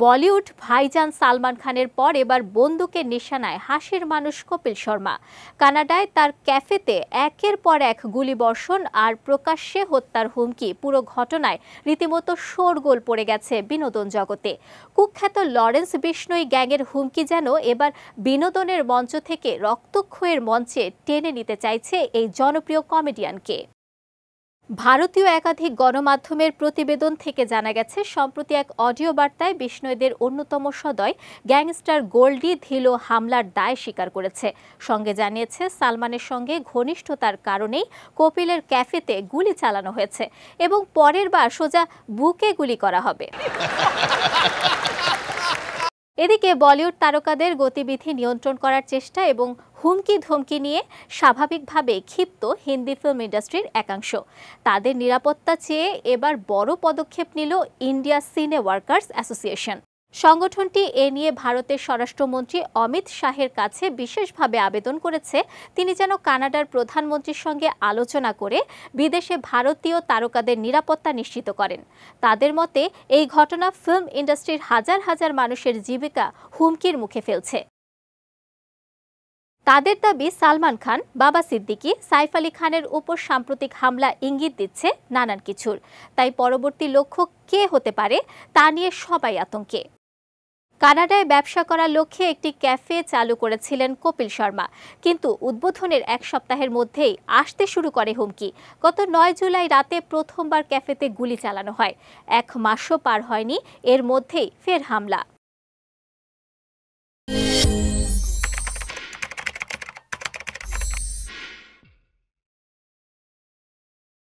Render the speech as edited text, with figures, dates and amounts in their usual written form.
বলিউড ভাইজান সালমান খানের পর এবার বন্দুকের নিশানায় হাসির মানুষ কপিল শর্মা। কানাডায় তার ক্যাফেতে একের পর এক গুলিবর্ষণ আর প্রকাশ্যে হত্যার হুমকি, পুরো ঘটনায় রীতিমতো শোরগোল পড়ে গেছে বিনোদন জগতে। কুখ্যাত লরেন্স বিষ্ণোই গ্যাংয়ের হুমকি যেন এবার বিনোদনের মঞ্চ থেকে রক্তক্ষয়ের মঞ্চে টেনে নিতে চাইছে এই জনপ্রিয় কমেডিয়ানকে। ভারতীয় একাধিক গণমাধ্যমের প্রতিবেদন থেকে জানা গেছে, সম্প্রতি এক অডিও বার্তায় বিষ্ণোইদের অন্যতম সদয় গ্যাংস্টার গোল্ডি ধিলো হামলার দায় স্বীকার করেছে। সঙ্গে জানিয়েছে, সালমানের সঙ্গে ঘনিষ্ঠতার কারণেই কপিলের ক্যাফেতে গুলি চালানো হয়েছে এবং পরের বার সোজা বুকে গুলি করা হবে। এদিকে বলিউড তারকাদের গতিবিধি নিয়ন্ত্রণ করার চেষ্টা এবং হুমকি ধমকি নিয়ে স্বাভাবিকভাবে ক্ষিপ্ত হিন্দি ফিল্ম ইন্ডাস্ট্রির একাংশ। তাদের নিরাপত্তা চেয়ে এবার বড় পদক্ষেপ নিল ইন্ডিয়া সিনে ওয়ার্কার্স অ্যাসোসিয়েশন। সংগঠনটি এ নিয়ে ভারতের স্বরাষ্ট্রমন্ত্রী অমিত শাহের কাছে বিশেষভাবে আবেদন করেছে, তিনি যেন কানাডার প্রধানমন্ত্রীর সঙ্গে আলোচনা করে বিদেশে ভারতীয় তারকাদের নিরাপত্তা নিশ্চিত করেন। তাদের মতে, এই ঘটনা ফিল্ম ইন্ডাস্ট্রির হাজার হাজার মানুষের জীবিকা হুমকির মুখে ফেলছে। তাদের দাবি, সালমান খান, বাবা সিদ্দিকী, সাইফ আলী খানের উপর সাম্প্রতিক হামলা ইঙ্গিত দিচ্ছে নানান কিছুর। তাই পরবর্তী লক্ষ্য কে হতে পারে তা নিয়ে সবাই আতঙ্কে। কানাডায় ব্যবসা করার লক্ষ্যে একটি ক্যাফে চালু করেছিলেন কপিল শর্মা, কিন্তু উদ্বোধনের এক সপ্তাহের মধ্যেই আসতে শুরু করে হুমকি। গত ৯ জুলাই রাতে প্রথমবার ক্যাফেতে গুলি চালানো হয়। ১ মাসও পার হয়নি, এর মধ্যেই ফের হামলা।